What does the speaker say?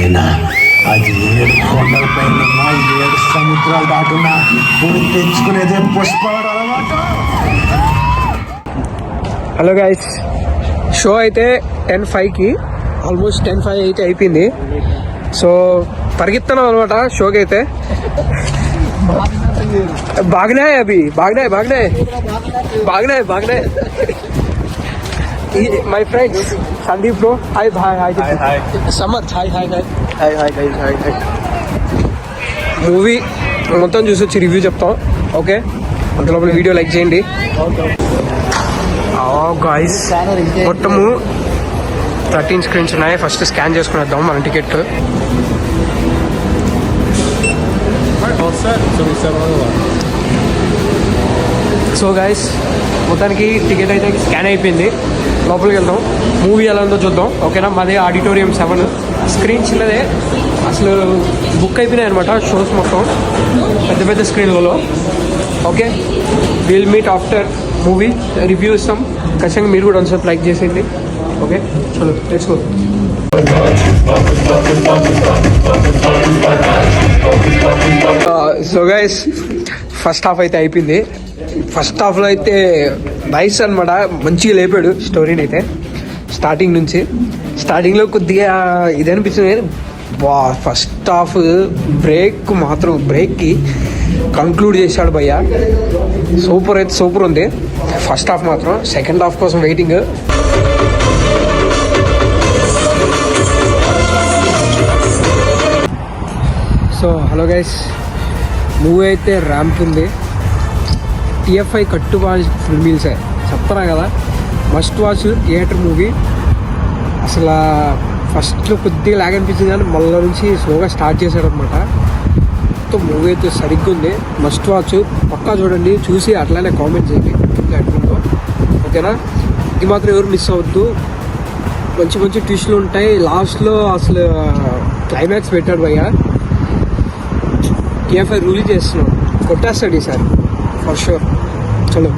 అయినా అది 7 కొండల పైన 7 సముద్రాలు దాటున్నా పోయి తెచ్చుకునేదే పుష్పవాడు అలవాటు. హలో గైస్, షో అయితే 10:05కి ఆల్మోస్ట్ 10:05 అయితే అయిపోయింది. సో పరిగెత్తున్నాం అనమాట షోకి అయితే. బాగ్నాయ్ అభి బాగ్నాయ్ బాగ్నాయ్ బాగ్నాయ్ బాగ్నాయ్ my friends Sandeep bro, hi hi hi Samarth, hi hi hi hi hi hi hi hi. Movie మొత్తం చూసి వచ్చి రివ్యూ చెప్తాం, ఓకే? అంత లోపల వీడియో లైక్ చేయండి. గాయ్స్ మొత్తము 13 స్క్రీన్స్ ఉన్నాయి. ఫస్ట్ స్కాన్ చేసుకునేద్దాం మన టికెట్. సో గాయ్స్ మొత్తానికి టికెట్ అయితే స్కాన్ అయిపోయింది. లోపలికి వెళ్దాం, మూవీ ఎలా ఉందో చూద్దాం, ఓకేనా? మాది ఆడిటోరియం 7. స్క్రీన్ చిన్నదే, అసలు బుక్ అయిపోయినాయి అనమాట షోస్ మొత్తం పెద్ద పెద్ద స్క్రీన్లలో. Okay, will meet after movie review ఇస్తాం. ఖచ్చితంగా మీరు కూడా ఒకసారి లైక్ చేసేయండి, ఓకే? చలో let's go. So guys first half అయితే అయిపోయింది. ఫస్ట్ హాఫ్లో అయితే నైస్ అనమాట, మంచిగా లేపాడు స్టోరీని అయితే. స్టార్టింగ్లో కొద్దిగా ఇది అనిపించింది, ఫస్ట్ హాఫ్ బ్రేక్కి కంక్లూడ్ చేశాడు భయ్య. సూపర్ అయితే సూపర్ ఉంది ఫస్ట్ హాఫ్ మాత్రం. సెకండ్ హాఫ్ కోసం waiting. So hello guys, movie అయితే ర్యాంప్ ఉంది. TFI కట్టుబాల్ ఫుల్ మీల్సే చెప్తారా కదా, మస్ట్ వాచ్ థియేటర్ మూవీ. అసలు ఫస్ట్లో కొద్దిగా లాగ్ అనిపించింది కానీ మళ్ళీ నుంచి స్లోగా స్టార్ట్ చేశాడు అనమాట. మొత్తం మూవీ అయితే సరిగ్గా ఉంది, మస్ట్ వాచ్. పక్కా చూడండి, చూసి అట్లానే కామెంట్ చేయండి ఎట్లుందో, ఓకేనా? ఇది మాత్రం ఎవరు మిస్ అవ్వద్దు. మంచి మంచి ట్విస్టులు ఉంటాయి లాస్ట్లో. అసలు క్లైమాక్స్ పెట్టాడు భయ్య. TFI రూల్ చేస్తున్నాడు, కొట్టేస్తాడు ఈసారి ఫర్ షూర్. చలో.